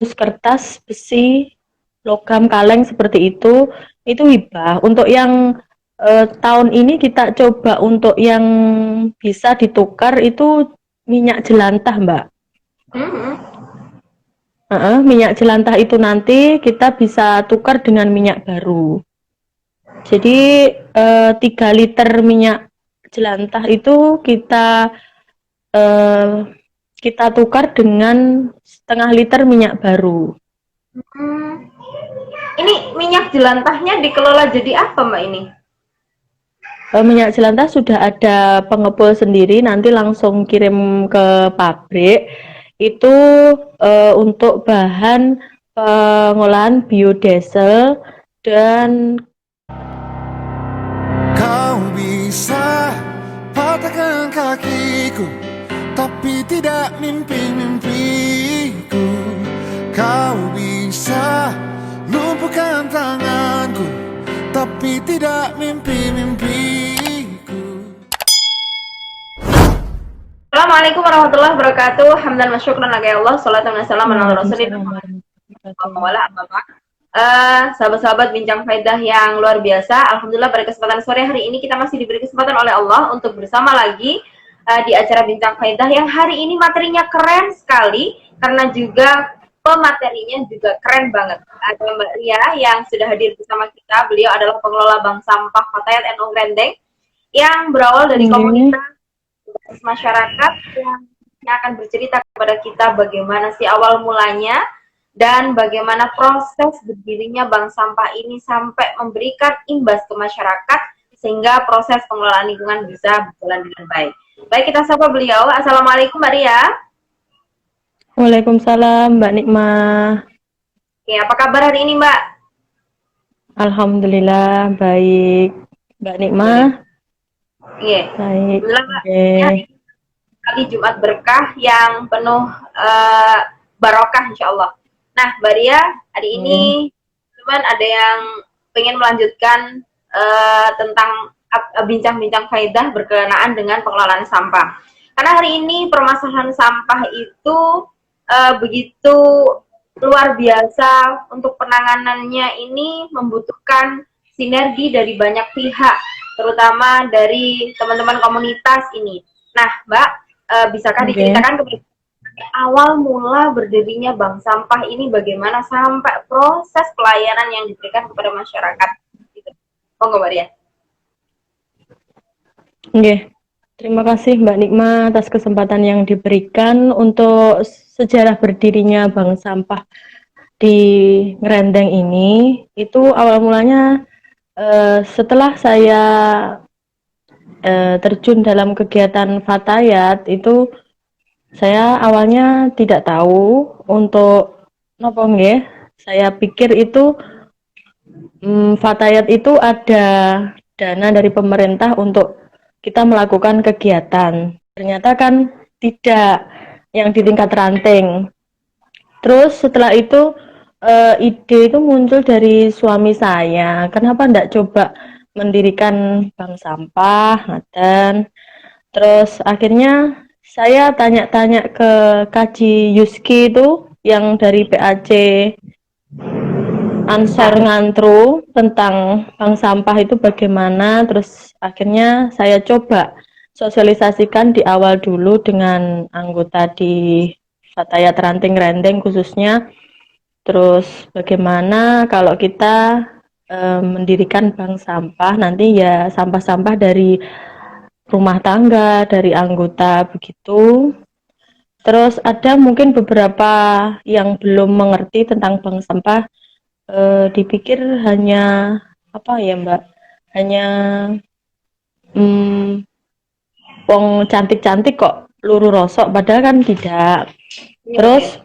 kertas, besi, logam kaleng seperti itu hibah. Untuk yang tahun ini kita coba untuk yang bisa ditukar itu minyak jelantah, Mbak. Hmm. Minyak jelantah itu nanti kita bisa tukar dengan minyak baru. Jadi 3 liter minyak jelantah itu eh, kita tukar dengan setengah liter minyak baru. Hmm. Ini minyak jelantahnya dikelola jadi apa Mbak ini? Minyak jelantah sudah ada pengepul sendiri, nanti langsung kirim ke pabrik. Itu untuk bahan pengolahan biodiesel dan Kau bisa patahkan kakiku, tapi tidak mimpi-mimpiku. Kau bisa lumpuhkan tanganku, tapi tidak mimpi-mimpiku. Assalamualaikum warahmatullahi wabarakatuh. Hamdan wa syukran laka ya Allah. Salatu wa salam ala Rasulillah. Waalaikumsalam warahmatullahi wabarakatuh. Sahabat-sahabat bincang faedah yang luar biasa. Alhamdulillah pada kesempatan sore hari ini kita masih diberi kesempatan oleh Allah untuk bersama lagi di acara bincang faedah yang hari ini materinya keren sekali karena juga pematerinya juga keren banget. Ada Mbak Ria yang sudah hadir bersama kita. Beliau adalah pengelola bank sampah Fatayat NU Grendeng yang berawal dari Nggih. komunitas masyarakat yang akan bercerita kepada kita bagaimana sih awal mulanya dan bagaimana proses berdirinya bank sampah ini sampai memberikan imbas ke masyarakat sehingga proses pengelolaan lingkungan bisa berjalan dengan baik. Baik, kita sapa beliau. Assalamualaikum Mbak Ria. Waalaikumsalam Mbak Nikmah. Oke, apa kabar hari ini Mbak? Alhamdulillah baik. Mbak Nikmah Iya. baik. Alhamdulillah Mbak. Nggih. Kali Jumat berkah yang penuh barokah insya Allah. Nah, Mbak Ria, hari ini teman ada yang pengen melanjutkan tentang bincang-bincang faedah berkenaan dengan pengelolaan sampah. Karena hari ini permasalahan sampah itu begitu luar biasa, untuk penanganannya ini membutuhkan sinergi dari banyak pihak, terutama dari teman-teman komunitas ini. Nah, Mbak, bisakah Nggih. diceritakan kepada awal mula berdirinya bank sampah ini bagaimana sampai proses pelayanan yang diberikan kepada masyarakat? Gitu. Monggo, Mbak Ria. Nggih. Terima kasih Mbak Nikma atas kesempatan yang diberikan untuk sejarah berdirinya bank sampah di Ngerendeng ini. Itu awal mulanya setelah saya terjun dalam kegiatan Fatayat itu saya awalnya tidak tahu untuk nopo nggih. Saya pikir itu Fatayat itu ada dana dari pemerintah untuk kita melakukan kegiatan. Ternyata kan tidak, yang di tingkat ranting. Terus setelah itu ide itu muncul dari suami saya. Kenapa enggak coba mendirikan bank sampah, dan terus akhirnya saya tanya-tanya ke Kaji Yuski itu yang dari PAC Ansor Ngantru tentang bank sampah itu bagaimana. Terus akhirnya saya coba sosialisasikan di awal dulu dengan anggota di Fatayat Ranting Rendeng khususnya. Terus bagaimana kalau kita mendirikan bank sampah, nanti ya sampah-sampah dari rumah tangga, dari anggota begitu. Terus ada mungkin beberapa yang belum mengerti tentang bank sampah, dipikir hanya apa ya Mbak, hanya wong cantik-cantik kok luru rosok, padahal kan tidak. Terus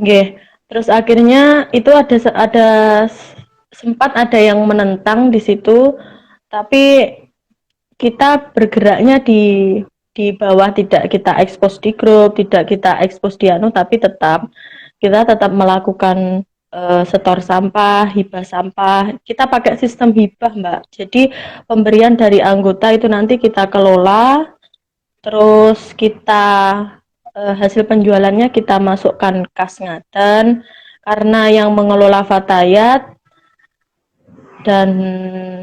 nggih, terus akhirnya itu ada sempat ada yang menentang di situ, tapi kita bergeraknya di bawah, tidak kita ekspos di grup, tidak kita ekspos di anu, tapi kita tetap melakukan setor sampah, hibah sampah. Kita pakai sistem hibah, Mbak. Jadi pemberian dari anggota itu nanti kita kelola, terus kita hasil penjualannya kita masukkan kas ngaten, karena yang mengelola Fatayat, dan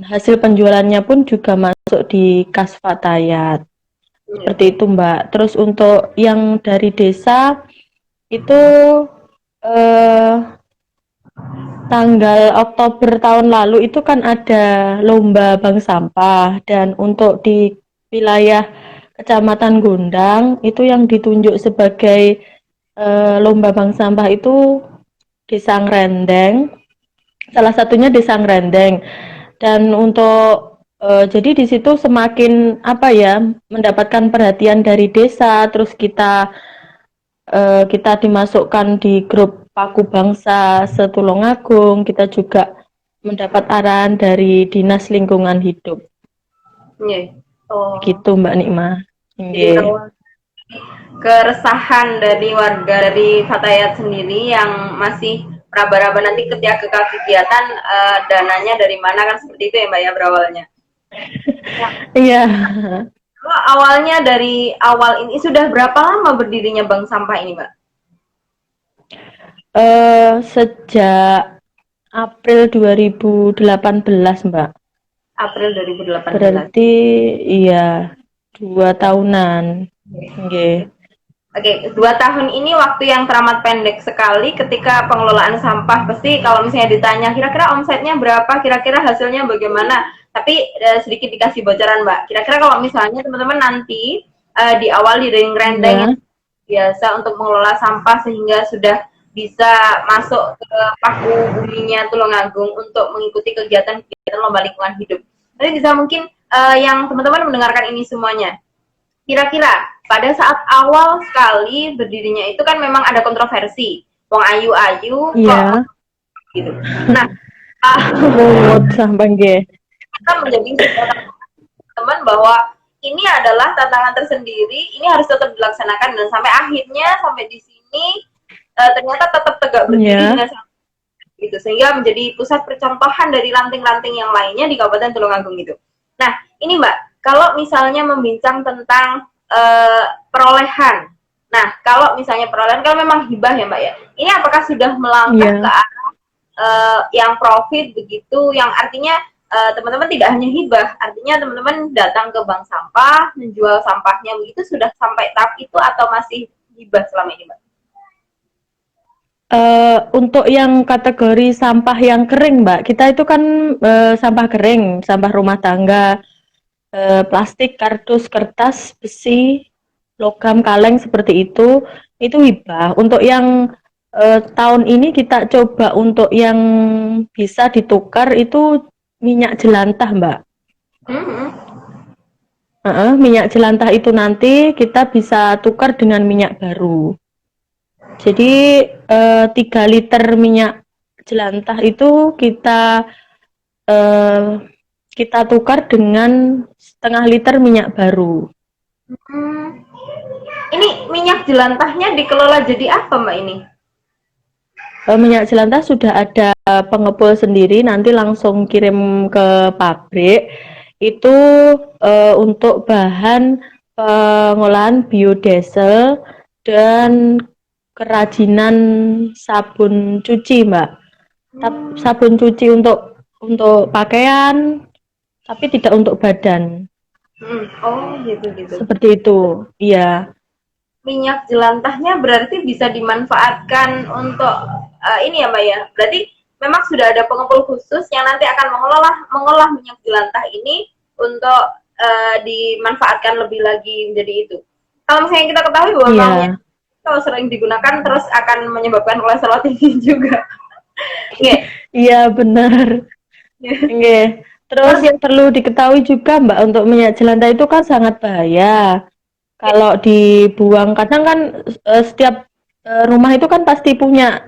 hasil penjualannya pun juga masuk di kas Fatayat. Seperti itu, Mbak. Terus untuk yang dari desa itu tanggal Oktober tahun lalu itu kan ada lomba bank sampah, dan untuk di wilayah Kecamatan Gondang itu yang ditunjuk sebagai lomba bank sampah itu Desa Ngrendeng. Salah satunya Desa Ngrendeng. Dan untuk jadi di situ semakin apa ya, mendapatkan perhatian dari desa, terus kita dimasukkan di grup Paku Bangsa Setulungagung, kita juga mendapat arahan dari Dinas Lingkungan Hidup. Gitu Mbak Nikma. Jadi keresahan dari warga dari Fatayat sendiri yang masih meraba-raba nanti ketika kegiatan dananya dari mana, kan seperti itu ya Mbak ya berawalnya. Iya. Awalnya dari awal ini sudah berapa lama berdirinya bank sampah ini Mbak? Sejak April 2018 Mbak. April 2018. Berarti iya 2 tahunan. Oke, 2 tahun ini waktu yang teramat pendek sekali ketika pengelolaan sampah. Pasti kalau misalnya ditanya kira-kira omsetnya berapa, kira-kira hasilnya bagaimana, tapi sedikit dikasih bocoran Mbak. Kira-kira kalau misalnya teman-teman nanti diawali dari ngerendeng biasa untuk mengelola sampah sehingga sudah bisa masuk ke paku buminya Tulungagung untuk mengikuti kegiatan lomba lingkungan hidup. Nanti bisa mungkin yang teman-teman mendengarkan ini semuanya, kira-kira pada saat awal sekali berdirinya itu kan memang ada kontroversi, wong ayu-ayu kok gitu. Nah, kita menjadi teman bahwa ini adalah tantangan tersendiri, ini harus tetap dilaksanakan, dan sampai akhirnya sampai di sini ternyata tetap tegak berdiri dengan gitu, sehingga menjadi pusat percontohan dari ranting-ranting yang lainnya di Kabupaten Tulungagung gitu. Nah, ini Mbak, kalau misalnya membincang tentang perolehan. Nah, kalau misalnya perolehan kan memang hibah ya Mbak ya. Ini apakah sudah melangkah ke arah yang profit begitu, yang artinya teman-teman tidak hanya hibah, artinya teman-teman datang ke bank sampah, menjual sampahnya begitu, sudah sampai tahap itu atau masih hibah selama ini Mbak? Untuk yang kategori sampah yang kering Mbak, kita itu kan sampah kering, sampah rumah tangga, plastik, kardus, kertas, besi, logam, kaleng seperti itu hibah. Untuk yang tahun ini kita coba untuk yang bisa ditukar itu minyak jelantah Mbak. Minyak jelantah itu nanti kita bisa tukar dengan minyak baru. Jadi 3 liter minyak jelantah itu kita tukar dengan setengah liter minyak baru. Ini minyak jelantahnya dikelola jadi apa Mbak ini? Minyak jelantah sudah ada pengepul sendiri, nanti langsung kirim ke pabrik. Itu untuk bahan pengolahan biodiesel dan kerajinan sabun cuci Mbak. Sabun cuci untuk pakaian, tapi tidak untuk badan. Oh gitu. Seperti itu, iya. Minyak jelantahnya berarti bisa dimanfaatkan untuk ini ya Mbak ya. Berarti memang sudah ada pengepul khusus yang nanti akan mengolah minyak jelantah ini untuk dimanfaatkan lebih lagi menjadi itu. Kalau misalnya kita ketahui bahwa kalau sering digunakan terus akan menyebabkan kolesterol tinggi juga. Iya benar. Terus yang perlu diketahui juga Mbak, untuk minyak jelantah itu kan sangat bahaya. Kalau dibuang, kadang kan setiap rumah itu kan pasti punya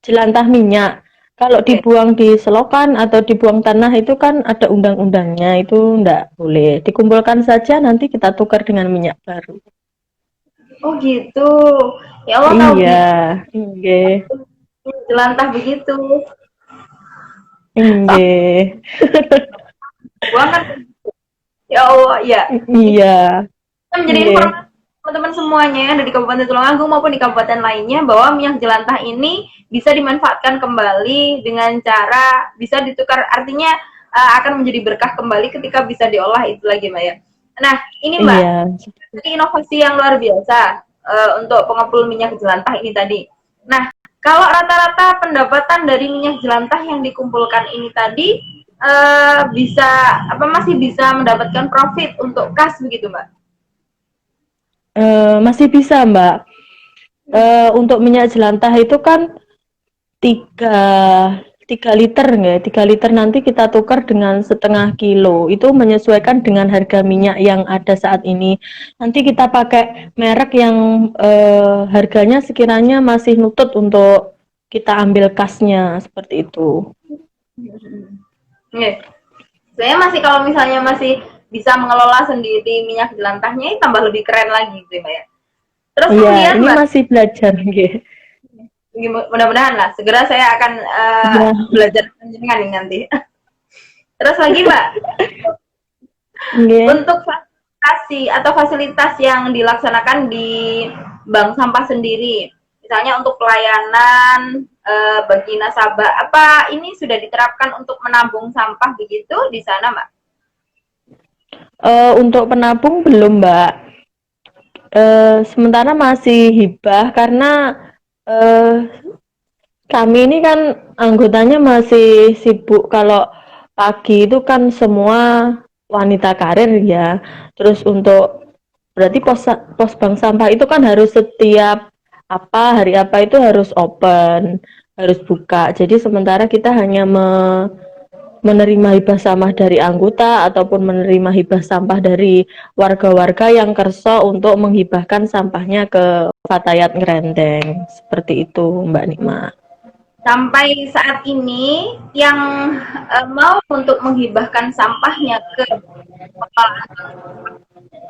jelantah minyak. Kalau dibuang di selokan atau dibuang tanah itu kan ada undang-undangnya, itu enggak boleh. Dikumpulkan saja, nanti kita tukar dengan minyak baru. Oh gitu. Ya Allah tahu. Iya. Jelantah begitu. Buang kan. Ya Allah, ya. Iya. Menjadi informasi teman-teman semuanya yang ada di Kabupaten Tulungagung maupun di kabupaten lainnya bahwa minyak jelantah ini bisa dimanfaatkan kembali dengan cara bisa ditukar, artinya akan menjadi berkah kembali ketika bisa diolah itu lagi Mbak ya. Nah ini Mbak, Iya. ini inovasi yang luar biasa untuk pengepul minyak jelantah ini tadi. Nah kalau rata-rata pendapatan dari minyak jelantah yang dikumpulkan ini tadi bisa masih bisa mendapatkan profit untuk kas begitu Mbak? Masih bisa, Mbak. Untuk minyak jelantah itu kan 3 3 liter nggak? 3 liter nanti kita tukar dengan setengah kilo. Itu menyesuaikan dengan harga minyak yang ada saat ini. Nanti kita pakai merek yang harganya sekiranya masih nutut untuk kita ambil kasnya seperti itu. Oke. Saya masih kalau misalnya masih bisa mengelola sendiri minyak jelantahnya, tambah lebih keren lagi gitu Mbak ya. Terus Iya, kemudian ini Mbak, masih belajar nggih. mudah-mudahan lah segera saya akan Iya. belajar panjenengan nih nanti. Terus lagi Mbak, Nggih. untuk fasilitasi atau fasilitas yang dilaksanakan di bank sampah sendiri, misalnya untuk pelayanan bagi nasabah, apa ini sudah diterapkan untuk menabung sampah begitu di sana Mbak? Untuk penabung belum, Mbak. Sementara masih hibah karena eh, kami ini kan anggotanya masih sibuk. Kalau pagi itu kan semua wanita karir ya. Terus untuk berarti pos bank sampah itu kan harus setiap hari apa itu harus open, harus buka. Jadi sementara kita hanya menerima hibah sampah dari anggota ataupun menerima hibah sampah dari warga-warga yang kerso untuk menghibahkan sampahnya ke Fatayat Ngerendeng. Seperti itu, Mbak Nikma. Sampai saat ini yang mau untuk menghibahkan sampahnya ke pengelolaan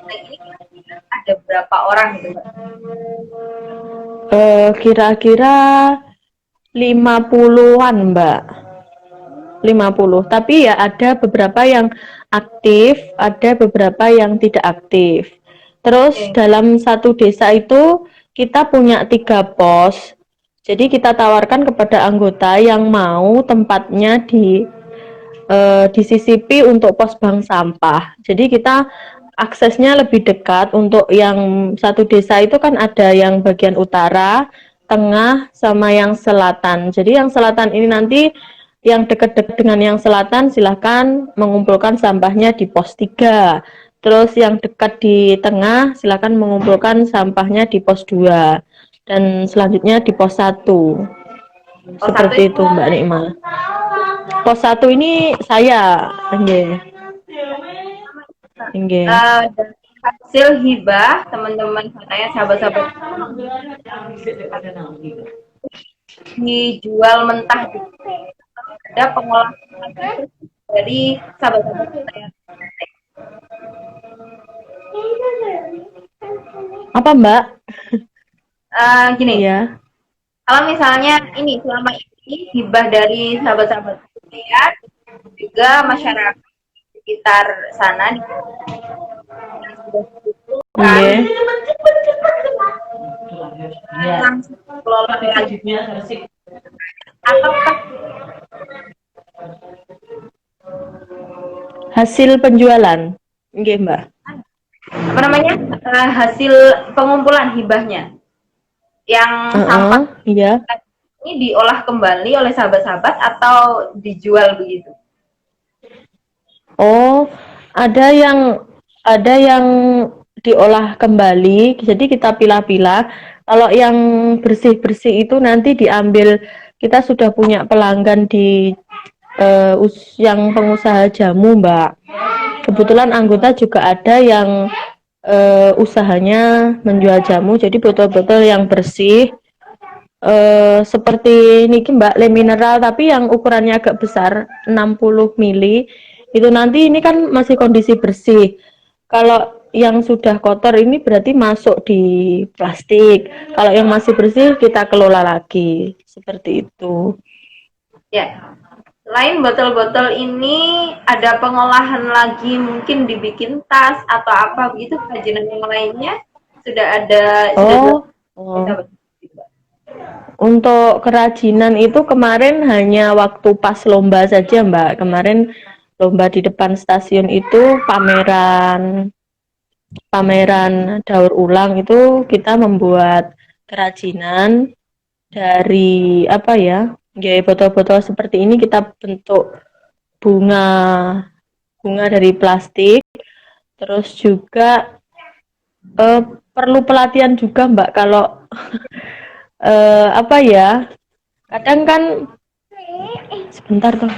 ini ada berapa orang gitu Mbak? Kira-kira 50-an, Mbak. 50. Tapi ya ada beberapa yang aktif, ada beberapa yang tidak aktif. Terus dalam satu desa itu kita punya 3 pos. Jadi kita tawarkan kepada anggota yang mau tempatnya disisipi untuk pos bank sampah. Jadi kita aksesnya lebih dekat. Untuk yang satu desa itu kan ada yang bagian utara, tengah, sama yang selatan. Jadi yang selatan ini nanti yang dekat-dekat dengan yang selatan silahkan mengumpulkan sampahnya di pos 3. Terus yang dekat di tengah silahkan mengumpulkan sampahnya di pos 2. Dan selanjutnya di pos 1. Seperti itu Mbak Nikma. Pos 1 ini saya. Nggih. Nggih. Dari hasil hibah teman-teman saya sahabat-sahabat dijual mentah gitu. Ada pengolahan dari sahabat-sahabat saya. Apa Mbak? Gini, Iya. kalau misalnya ini selama ini hibah dari sahabat-sahabat saya juga masyarakat sekitar sana Nggih. langsung kelola apakah Hasil penjualan. Nggih, Mbak. apa namanya hasil pengumpulan hibahnya yang sampah Iya. ini diolah kembali oleh sahabat-sahabat atau dijual begitu? Oh, ada yang diolah kembali. Jadi kita pilah-pilah. Kalau yang bersih-bersih itu nanti diambil, kita sudah punya pelanggan di yang pengusaha jamu, Mbak. Kebetulan anggota juga ada yang usahanya menjual jamu, jadi botol-botol yang bersih seperti ini Mbak, le mineral tapi yang ukurannya agak besar 60 mili itu nanti ini kan masih kondisi bersih. Kalau yang sudah kotor ini berarti masuk di plastik. Kalau yang masih bersih kita kelola lagi seperti itu. Ya. Selain botol-botol ini ada pengolahan lagi, mungkin dibikin tas atau apa begitu kerajinan yang lainnya Sudah ada Oh, sudah untuk kerajinan itu kemarin hanya waktu pas lomba saja, Mbak. Kemarin lomba di depan stasiun itu pameran daur ulang itu kita membuat kerajinan dari apa ya? Ya, botol-botol seperti ini kita bentuk bunga bunga dari plastik. Terus juga perlu pelatihan juga, Mbak, kalau apa ya? Kadang kan sebentar tuh.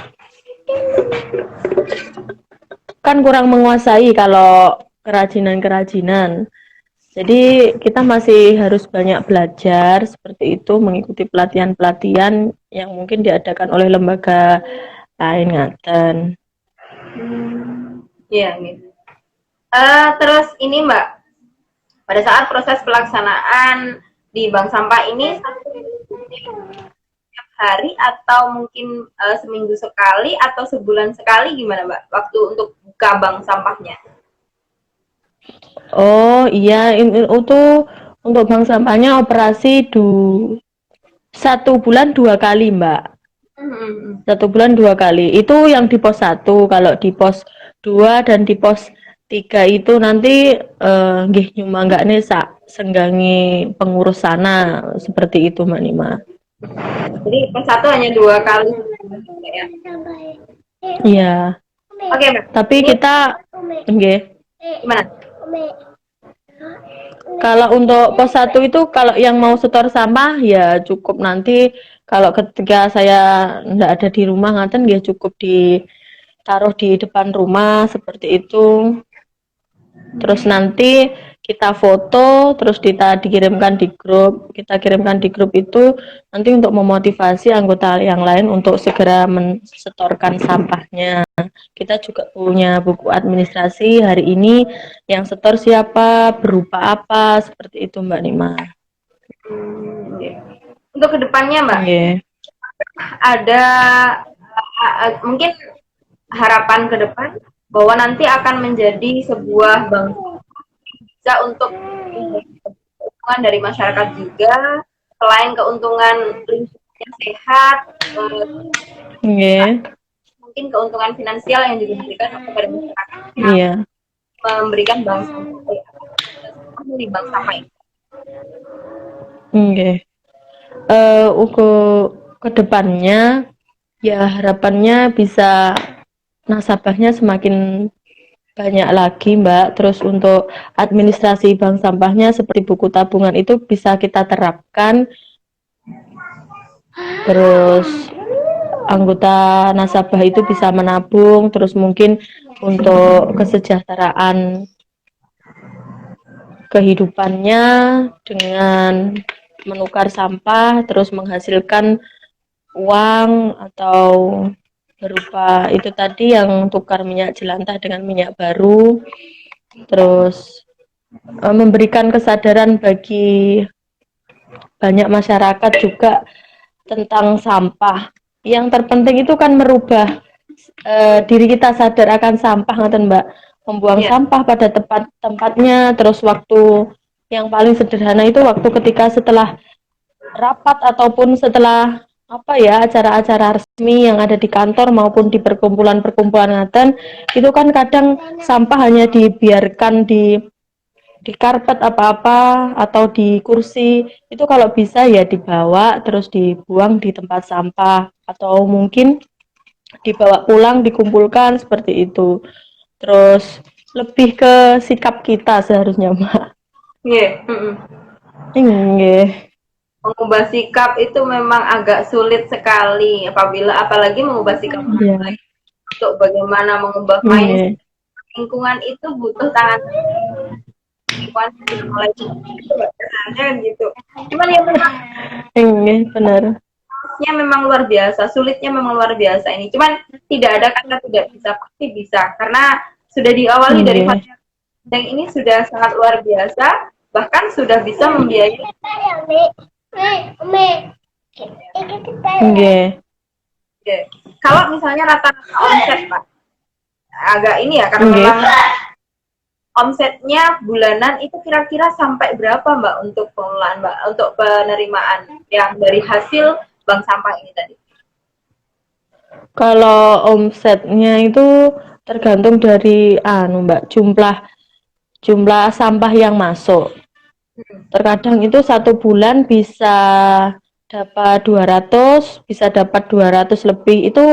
Kan kurang menguasai kalau kerajinan-kerajinan. Jadi kita masih harus banyak belajar seperti itu, mengikuti pelatihan-pelatihan yang mungkin diadakan oleh lembaga lain ngaten. Iya, gitu. Terus ini Mbak, pada saat proses pelaksanaan di bank sampah ini setiap hari atau mungkin seminggu sekali atau sebulan sekali gimana Mbak? Waktu untuk buka bank sampahnya? Oh iya, itu untuk bank sampahnya operasi 1 bulan 2 kali, Mbak. 1 bulan 2 kali. Itu yang di pos 1. Kalau di pos 2 dan di pos 3 itu nanti nggih nyumbang nggak nesa senggangi pengurus sana seperti itu, Mbak Nima. Jadi pos 1 hanya 2 kali ya? Iya. Oke, Mbak. Tapi kita nggih. Gimana? Kalau untuk pos 1 itu kalau yang mau setor sampah ya cukup nanti kalau ketika saya nggak ada di rumah ngaten ya cukup ditaruh di depan rumah seperti itu. Terus nanti kita foto, terus kita dikirimkan di grup. Kita kirimkan di grup itu nanti untuk memotivasi anggota yang lain untuk segera mensetorkan sampahnya. Kita juga punya buku administrasi hari ini yang setor siapa, berupa apa, seperti itu Mbak Nima. Untuk kedepannya Mbak, ada mungkin harapan ke depan bahwa nanti akan menjadi sebuah bank bisa untuk keuntungan dari masyarakat juga, selain keuntungan lingkungan yang sehat, mungkin keuntungan finansial yang juga diberikan kepada masyarakat, memberikan bank sampah di bank sampah ini. Ke depannya ya harapannya bisa nasabahnya semakin banyak lagi Mbak. Terus untuk administrasi bank sampahnya seperti buku tabungan itu bisa kita terapkan. Terus anggota nasabah itu bisa menabung. Terus mungkin untuk kesejahteraan kehidupannya dengan menukar sampah terus menghasilkan uang atau berupa itu tadi yang tukar minyak jelantah dengan minyak baru, terus memberikan kesadaran bagi banyak masyarakat juga tentang sampah. Yang terpenting itu kan merubah diri kita sadar akan sampah, ngaten Mbak, membuang sampah pada tempatnya. Terus waktu yang paling sederhana itu waktu ketika setelah rapat ataupun setelah acara-acara resmi yang ada di kantor maupun di perkumpulan-perkumpulan ngaten, itu kan kadang sampah hanya dibiarkan di karpet apa-apa atau di kursi. Itu kalau bisa ya dibawa terus dibuang di tempat sampah atau mungkin dibawa pulang dikumpulkan seperti itu. Terus lebih ke sikap kita seharusnya, Mbak. Mengubah sikap itu memang agak sulit sekali apalagi mengubah sikap untuk bagaimana mengubah mindset lingkungan itu butuh tangan lingkungan mulai gitu. Cuman ya memang benar. Memang luar biasa, sulitnya memang luar biasa ini. Cuman tidak ada kata tidak bisa, pasti bisa karena sudah diawali dari yang ini sudah sangat luar biasa, bahkan sudah bisa membiayai. Kalau misalnya rata-rata omset Pak, agak ini ya karena memang omsetnya bulanan itu kira-kira sampai berapa Mbak untuk pengelolaan Mbak, untuk penerimaan yang dari hasil bank sampah ini tadi? Kalau omsetnya itu tergantung dari Mbak, jumlah sampah yang masuk. Terkadang itu 1 bulan bisa dapat 200, bisa dapat 200 lebih. Itu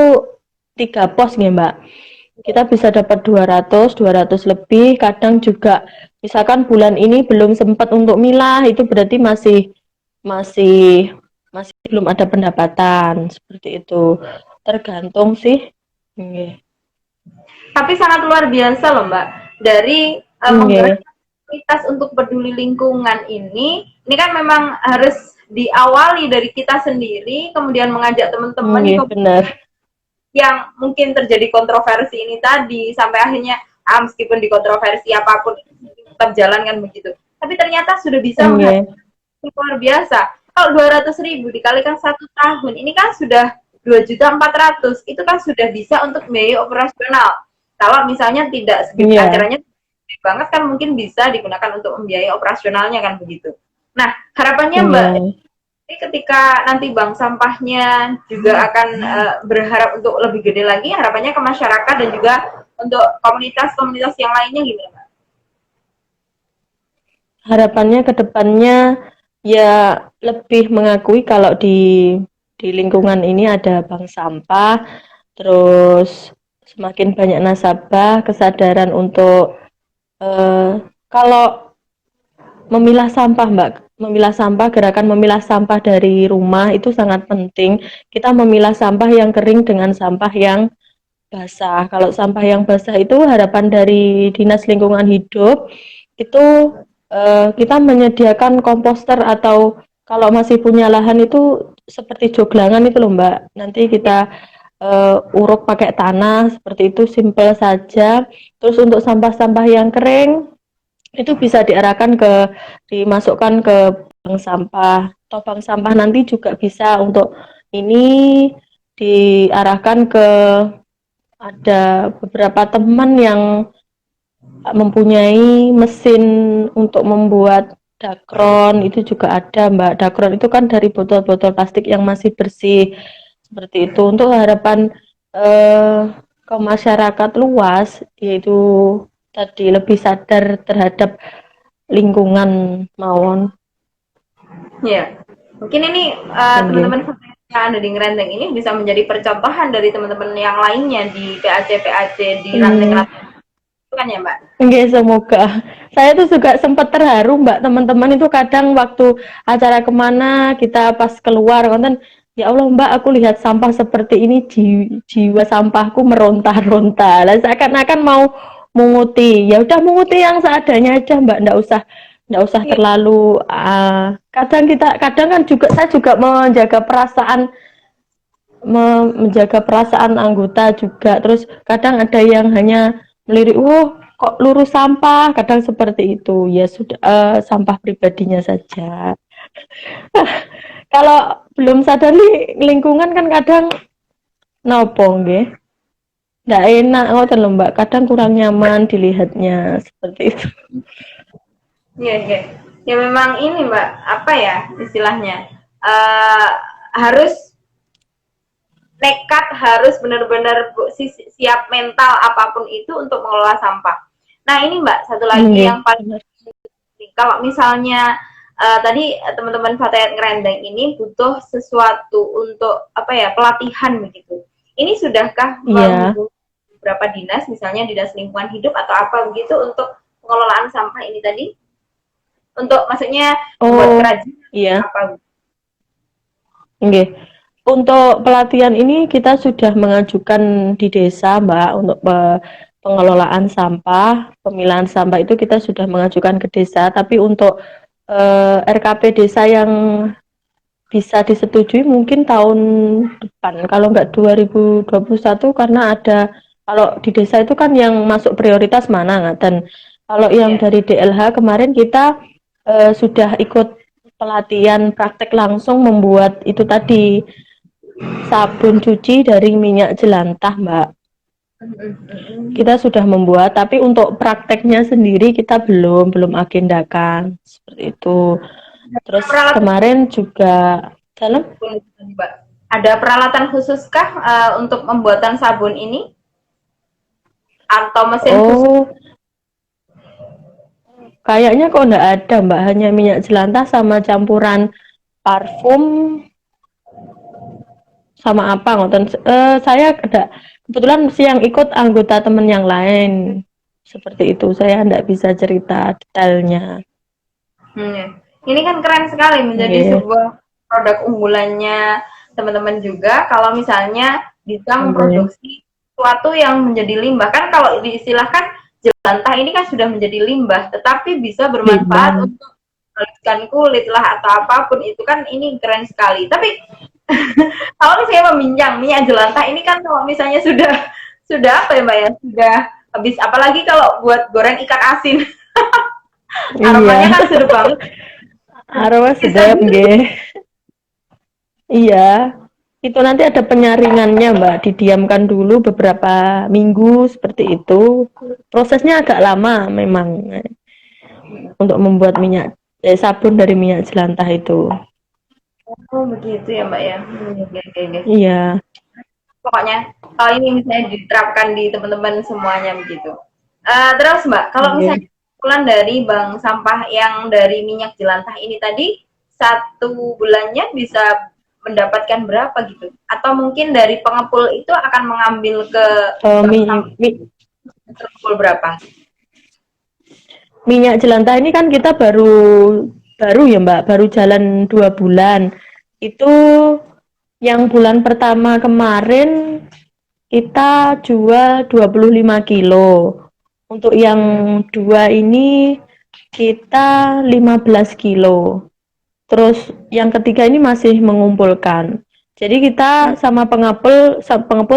3 pos nih Mbak. Kita bisa dapat 200 lebih. Kadang juga misalkan bulan ini belum sempat untuk milah, itu berarti masih belum ada pendapatan seperti itu. Tergantung sih. Nggih. Tapi sangat luar biasa loh Mbak, dari menggerakkan komunitas untuk peduli lingkungan ini kan memang harus diawali dari kita sendiri, kemudian mengajak teman-teman benar. yang mungkin terjadi kontroversi ini tadi, sampai akhirnya meskipun dikontroversi apapun tetap jalan kan begitu. Tapi ternyata sudah bisa luar biasa. Kalau 200.000 dikalikan 1 tahun, ini kan sudah 2.400.000, itu kan sudah bisa untuk biaya operasional. Kalau misalnya tidak segitu acaranya banget kan mungkin bisa digunakan untuk membiayai operasionalnya kan begitu. Nah, harapannya Mbak, ketika nanti bank sampahnya juga akan berharap untuk lebih gede lagi, harapannya ke masyarakat dan juga untuk komunitas-komunitas yang lainnya gimana Mbak? Harapannya ke depannya ya lebih mengakui kalau di lingkungan ini ada bank sampah, terus semakin banyak nasabah kesadaran untuk kalau memilah sampah Mbak, gerakan memilah sampah dari rumah itu sangat penting. Kita memilah sampah yang kering dengan sampah yang basah. Kalau sampah yang basah itu harapan dari Dinas Lingkungan Hidup itu kita menyediakan komposter, atau kalau masih punya lahan itu seperti joglangan itu loh Mbak. Nanti kita uruk pakai tanah seperti itu, simple saja. Terus untuk sampah-sampah yang kering itu bisa dimasukkan ke bank sampah. Atau bank sampah nanti juga bisa untuk ini diarahkan ke, ada beberapa teman yang mempunyai mesin untuk membuat dakron, itu juga ada Mbak. Dakron itu kan dari botol-botol plastik yang masih bersih seperti itu. Untuk harapan ke masyarakat luas, yaitu tadi lebih sadar terhadap lingkungan mawon. Ya, mungkin ini teman-teman yang ada di Ngerendeng ini bisa menjadi percontohan dari teman-teman yang lainnya di PAC di ranting-ranting itu kan ya Mbak? Oke, semoga. Saya tuh juga sempat terharu Mbak, teman-teman itu kadang waktu acara kemana kita pas keluar konten, ya Allah Mbak, aku lihat sampah seperti ini, jiwa sampahku meronta-ronta. Lah seakan-akan mau menguti. Ya udah menguti yang seadanya aja Mbak, nggak usah terlalu kadang kan juga saya juga menjaga perasaan anggota juga. Terus kadang ada yang hanya melirik, kok lurus sampah, kadang seperti itu. Ya sudah, sampah pribadinya saja. Kalau belum sadar lingkungan kan kadang nopo nggih. Nggak enak ngoten lho Mbak, kadang kurang nyaman dilihatnya seperti itu. Iya. Ya memang ini Mbak, apa ya istilahnya? Harus nekat, harus benar-benar siap mental apapun itu untuk mengelola sampah. Nah ini Mbak, satu lagi yang paling kalau misalnya tadi teman-teman Fatayat Ngerendeng ini butuh sesuatu untuk apa ya, pelatihan begitu. Ini sudahkah menghubungi beberapa dinas, misalnya Dinas Lingkungan Hidup atau apa begitu untuk pengelolaan sampah ini tadi? Untuk maksudnya buat kerajinan apa? Oke. Untuk pelatihan ini kita sudah mengajukan di desa Mbak, untuk pengelolaan sampah, pemilahan sampah itu kita sudah mengajukan ke desa. Tapi untuk RKP desa yang bisa disetujui mungkin tahun depan, kalau nggak 2021, karena ada, kalau di desa itu kan yang masuk prioritas mana, dan kalau yang dari DLH kemarin kita sudah ikut pelatihan praktek langsung membuat itu tadi, sabun cuci dari minyak jelantah Mbak. Kita sudah membuat, tapi untuk prakteknya sendiri kita belum agendakan seperti itu. Terus Peralatan kemarin juga dalam Mbak. Ada peralatan khususkah untuk pembuatan sabun ini atau mesin khusus? oh kayaknya kok enggak ada Mbak, hanya minyak jelantah sama campuran parfum sama apa ngoten. Saya ada kebetulan sih yang ikut anggota teman yang lain seperti itu. Saya enggak bisa cerita detailnya. Ya. Ini kan keren sekali menjadi Nggih. sebuah produk unggulannya teman-teman juga kalau misalnya bisa Nggih. memproduksi sesuatu yang menjadi limbah. Kan kalau diistilahkan jelantah ini kan sudah menjadi limbah, tetapi bisa bermanfaat Limbah. untuk menghaluskan kulit lah atau apapun itu kan ini keren sekali. Tapi kalau misalnya meminjam minyak jelantah ini kan kalau misalnya sudah apa ya Mbak ya? Sudah habis apalagi kalau buat goreng ikan asin. Iya, Aromanya kan sedap banget. aroma Bisa sedap gitu. nggih. Iya, itu nanti ada penyaringannya Mbak, didiamkan dulu beberapa minggu seperti itu. Prosesnya agak lama memang untuk membuat sabun dari minyak jelantah itu. Oh begitu ya Mbak ya. Oke, oke, oke. Iya, Pokoknya kalau ini misalnya diterapkan di teman-teman semuanya begitu. Terus Mbak, kalau nggih. misalnya kesimpulan dari bank sampah yang dari minyak jelantah ini tadi, satu bulannya bisa mendapatkan berapa gitu? Atau mungkin dari pengepul itu akan mengambil ke Eh, bank mi- sampah mi- terkumpul berapa? minyak jelantah ini kan kita baru baru ya Mbak, baru jalan 2 bulan. Itu yang bulan pertama kemarin kita jual 25 kilo. Untuk yang dua ini kita 15 kilo. Terus yang ketiga ini masih mengumpulkan. Jadi kita sama pengepul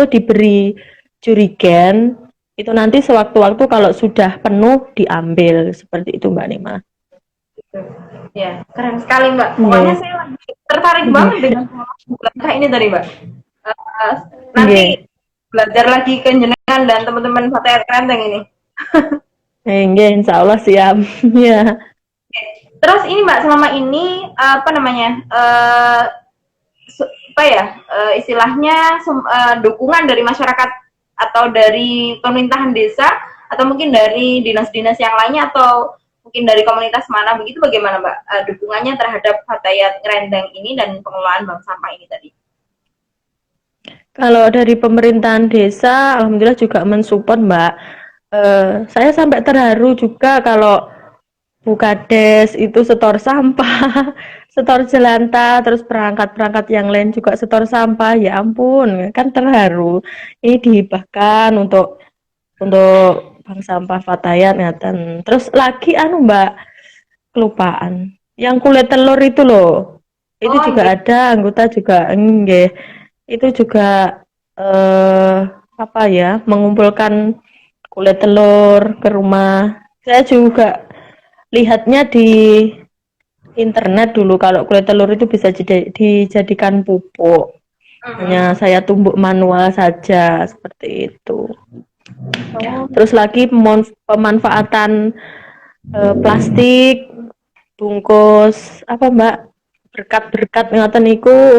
diberi jurigen, itu nanti sewaktu-waktu kalau sudah penuh diambil seperti itu Mbak Nima. Ya, keren sekali Mbak. Pokoknya Nggih. saya lagi tertarik banget Nggih. dengan langkah ini tadi Mbak. Eh, nanti Nggih. belajar lagi ke jenengan dan teman-teman Fatayat Krenteng ini. Nggih, insya Allah siap. Ya. Terus ini Mbak, selama ini apa namanya? Apa ya? Istilahnya dukungan dari masyarakat atau dari pemerintahan desa atau mungkin dari dinas-dinas yang lainnya atau mungkin dari komunitas mana begitu bagaimana Mbak dukungannya terhadap Fatayat Krenteng ini dan pengelolaan bank sampah ini tadi? Kalau dari pemerintahan desa, alhamdulillah juga mensupport Mbak. Saya sampai terharu juga kalau Bukades itu setor sampah, setor jelantah, terus perangkat-perangkat yang lain juga setor sampah. Ya ampun, kan terharu. Ini dihibahkan untuk bank sampah Fatayat ngaten. Terus lagi anu Mbak, kelupaan. Yang kulit telur itu loh. Itu Oh, juga iya. ada anggota juga enggak. Itu juga apa ya, mengumpulkan kulit telur ke rumah. Saya juga lihatnya di internet dulu kalau kulit telur itu bisa dijadikan pupuk. Hanya saya tumbuk manual saja seperti itu. Oh, Terus lagi pemanfaatan plastik bungkus apa Mbak, berkat-berkat ngoten niku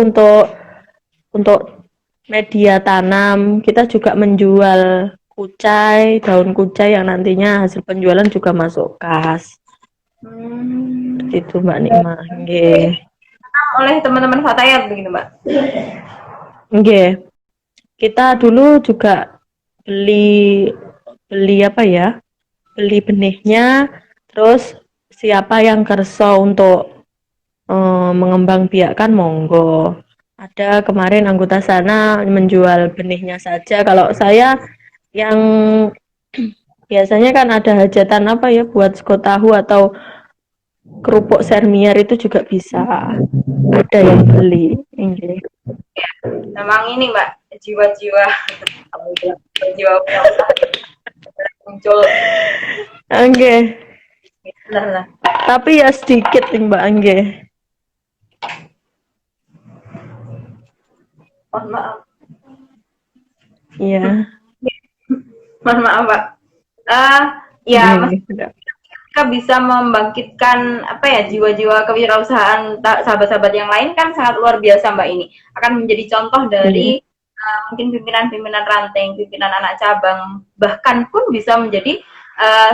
untuk media tanam. Kita juga menjual kucai, daun kucai yang nantinya hasil penjualan juga masuk kas. Itu Mbak Nikma. Nggih. oleh teman-teman Fatayat begitu Mbak. Nggih. Kita dulu juga beli beli apa ya? Beli benihnya, terus siapa yang kerso untuk mengembangbiakkan monggo. Ada kemarin anggota sana menjual benihnya saja. Kalau saya yang biasanya kan ada hajatan apa ya buat sego tahu atau kerupuk sermier itu juga bisa. Ada yang beli. Nggih. Memang ini Mbak, jiwa-jiwa jiwa punya usaha muncul. Nggih. Benar lah. Tapi ya sedikit nih Mbak nggih. Mohon maaf. Iya. Mohon maaf, Pak. Eh, ya, Mas, Udah. kita bisa membangkitkan apa ya jiwa-jiwa kewirausahaan sahabat-sahabat yang lain kan sangat luar biasa Mbak ini. Akan menjadi contoh Iya. dari mungkin pimpinan-pimpinan ranting, pimpinan anak cabang, bahkan pun bisa menjadi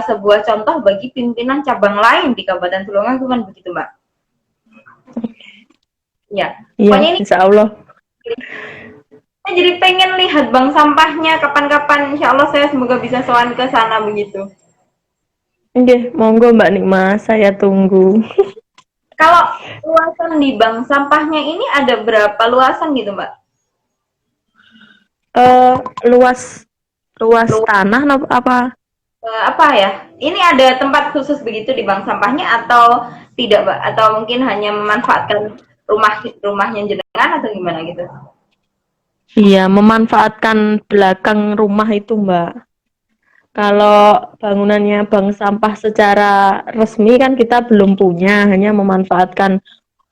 sebuah contoh bagi pimpinan cabang lain di Kabupaten Tulungagung kan begitu Mbak. Ya, Iya, pokoknya ini insya Allah. saya jadi pengen lihat bank sampahnya kapan-kapan. Insya Allah saya semoga bisa sowan ke sana begitu. Oke, monggo Mbak Nikma, saya tunggu. Kalau luasan di bank sampahnya ini ada berapa luasan gitu Mbak? Eh, luas luas Lu, tanah apa? apa ya? Ini ada tempat khusus begitu di bank sampahnya atau tidak Mbak? Atau mungkin hanya memanfaatkan rumahnya jenengan atau gimana gitu? Iya, memanfaatkan belakang rumah itu, Mbak. Kalau bangunannya bank sampah secara resmi kan kita belum punya, hanya memanfaatkan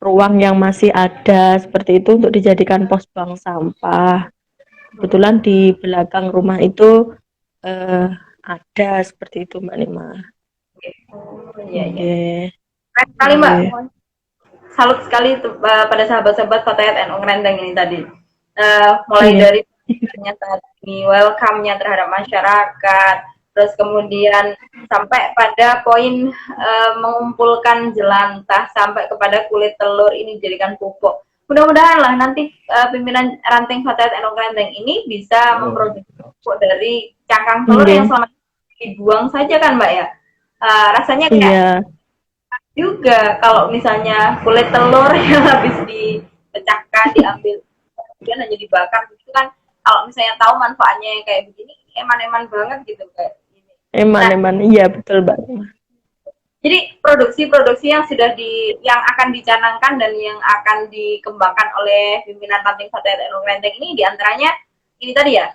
ruang yang masih ada seperti itu untuk dijadikan pos bank sampah. Kebetulan di belakang rumah itu ada seperti itu, Mbak Nima. Oh, iya iya. Oke. Keren sekali Mbak. Oke. Salut sekali pada sahabat-sahabat Fatayat NU Ngerendeng ini tadi. Mulai Iya. dari tadi welcome-nya terhadap masyarakat, terus kemudian sampai pada poin mengumpulkan jelantah sampai kepada kulit telur ini dijadikan pupuk. Mudah-mudahan lah nanti pimpinan ranting Fatayat NU Ngerendeng ini bisa memproduksi pupuk dari cangkang telur yang selama ini dibuang saja kan Mbak ya. Rasanya kayak Iya. juga kalau misalnya kulit telur yang habis dipecahkan diambil kemudian hanya dibakar gitu kan kalau misalnya tahu manfaatnya yang kayak begini eman-eman banget gitu kayak gini. Nah, Eman, iya betul, Mbak. jadi produksi-produksi yang yang akan dicanangkan dan yang akan dikembangkan oleh pimpinan ranting Fatayat NU Ngerendeng ini diantaranya ini tadi ya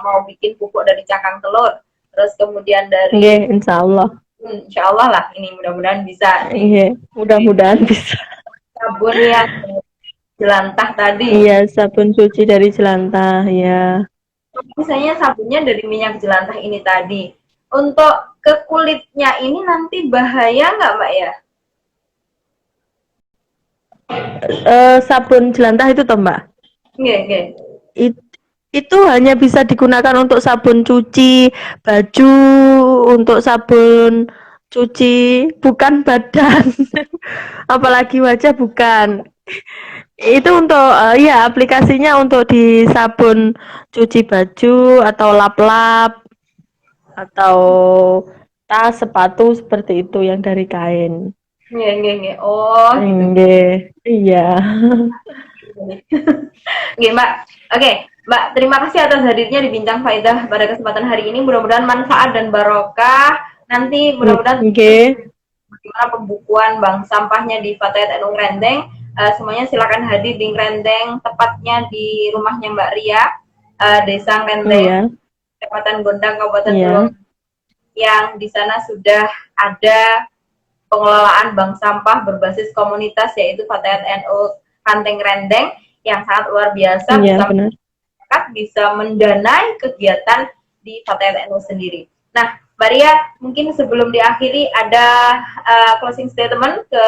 mau bikin pupuk dari cangkang telur terus kemudian dari Iya, insya Allah. insya Allah lah ini mudah-mudahan bisa Iya, mudah-mudahan bisa. sabun yang jelantah tadi. Iya, sabun cuci dari jelantah, ya. Misalnya sabunnya dari minyak jelantah ini tadi. Untuk ke kulitnya ini nanti bahaya nggak Mbak ya? Sabun jelantah itu toh, Mbak. Nggak, nggak. It- itu hanya bisa digunakan untuk sabun cuci baju, untuk sabun cuci bukan badan, apalagi wajah bukan. Itu untuk ya aplikasinya untuk di sabun cuci baju atau lap-lap atau tas, sepatu seperti itu yang dari kain. Nggak, nggak, nggak. Oh, gitu. Iya. Nggak, Mbak. Oke, Mbak, terima kasih atas hadirnya di Bincang Faidah pada kesempatan hari ini. Mudah-mudahan manfaat dan barokah. Nanti mudah-mudahan bagaimana pembukuan bank sampahnya di Fatayat NU Ngerendeng. Semuanya silakan hadir di Ngerendeng, tepatnya di rumahnya Mbak Ria, Desa Ngerendeng, Kecamatan Gondang, Kabupaten Tulungagung, yang di sana sudah ada pengelolaan bank sampah berbasis komunitas yaitu Fatayat NU Ranting Ngerendeng yang sangat luar biasa bisa mendanai kegiatan di Fatayat NU sendiri. Nah, Mbak Ria, mungkin sebelum diakhiri ada closing statement ke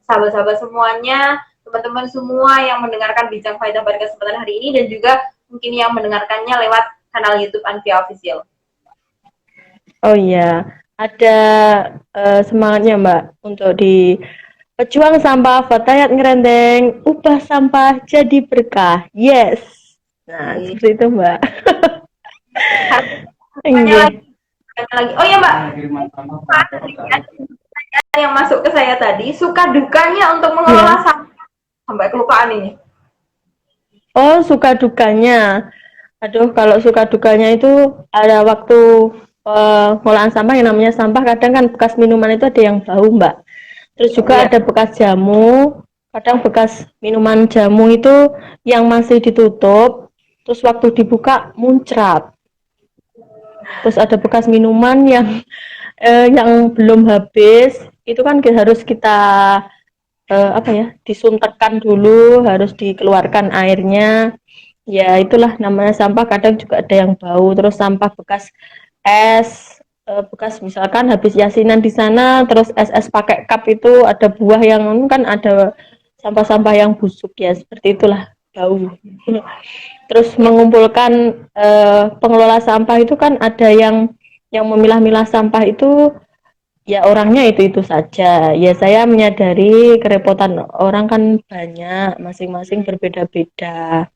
sahabat-sahabat semuanya, teman-teman semua yang mendengarkan Bincang Faidah pada kesempatan hari ini dan juga mungkin yang mendengarkannya lewat kanal YouTube Anvia Official. Oh iya, ada semangatnya Mbak untuk di pejuang sampah Fatayat Ngerendeng, ubah sampah jadi berkah. Yes. Nah, seperti itu Mbak. lagi. Oh ya Mbak, yang masuk ke saya tadi, suka dukanya untuk mengelola sampah. Sampai kelupaan ini. Oh, suka dukanya. Aduh, kalau suka dukanya itu ada waktu pengolahan sampah yang namanya sampah, kadang kan bekas minuman itu ada yang bau, Mbak. Terus juga ada bekas jamu, kadang bekas minuman jamu itu yang masih ditutup, terus waktu dibuka muncrat. Terus ada bekas minuman yang belum habis, itu kan harus kita disuntikkan dulu, harus dikeluarkan airnya. Ya itulah namanya sampah, kadang juga ada yang bau. Terus sampah bekas es bekas, misalkan habis yasinan di sana, terus es pakai cup itu ada buah yang kan ada sampah-sampah yang busuk ya, seperti itulah bau. Terus mengumpulkan pengelola sampah itu kan ada yang memilah-milah sampah itu ya orangnya itu saja. Ya saya menyadari kerepotan orang kan banyak, masing-masing berbeda-beda.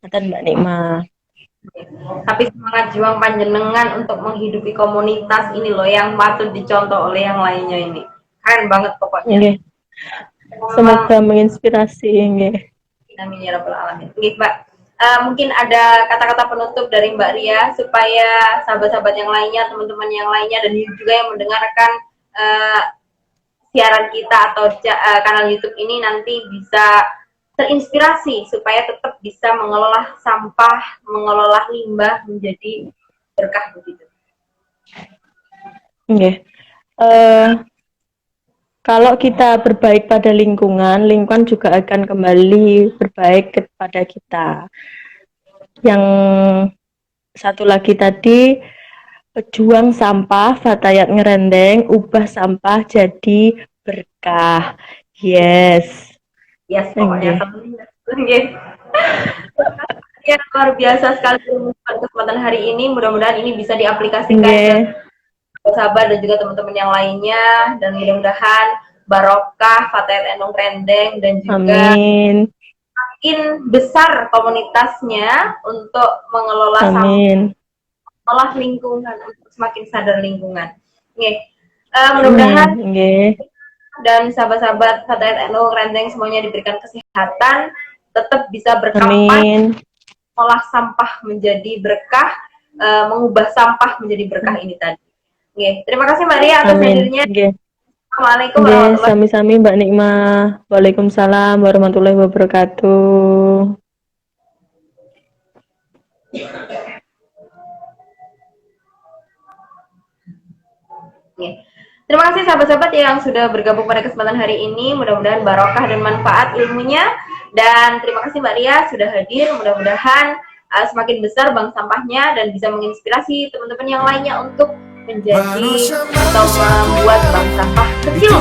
Kata Mbak Nikma. Tapi semangat juang panjenengan untuk menghidupi komunitas ini loh yang patut dicontoh oleh yang lainnya ini. Keren banget pokoknya. Okay. Semoga menginspirasi. Okay. Amin ya rabbal alamin. Oke, Mbak. Mungkin ada kata-kata penutup dari Mbak Ria supaya sahabat-sahabat yang lainnya, teman-teman yang lainnya, dan juga yang mendengarkan siaran kita atau kanal YouTube ini nanti bisa terinspirasi supaya tetap bisa mengelola sampah, mengelola limbah menjadi berkah begitu. Okay. Kalau kita berbaik pada lingkungan, lingkungan juga akan kembali berbaik kepada kita. Yang satu lagi tadi, pejuang sampah, Fatayat Ngerendeng, ubah sampah jadi berkah. Yes. Yes, pokoknya. Ya, luar biasa sekali kesempatan hari ini. Mudah-mudahan ini bisa diaplikasikan ke sahabat dan juga teman-teman yang lainnya, dan mudah-mudahan barokah Fatayat Endong Rendeng dan juga makin besar komunitasnya untuk mengelola sampah, mengelola lingkungan, untuk semakin sadar lingkungan. Mudah-mudahan dan sahabat-sahabat Fatayat Endong Rendeng semuanya diberikan kesehatan, tetap bisa berkampanye mengolah sampah menjadi berkah, mengubah sampah menjadi berkah ini tadi. Terima kasih Mbak Ria atas hadirnya. Assalamualaikum warahmatullahi wabarakatuh. Sami-sami Mbak Nikma. Waalaikumsalam warahmatullahi wabarakatuh. Terima kasih sahabat-sahabat yang sudah bergabung pada kesempatan hari ini. Mudah-mudahan barokah dan manfaat ilmunya. Dan terima kasih Mbak Ria sudah hadir. Mudah-mudahan semakin besar bank sampahnya dan bisa menginspirasi teman-teman yang lainnya untuk menjadi atau membuat bank sampah kecil.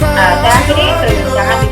Saya akhiri perbincangan di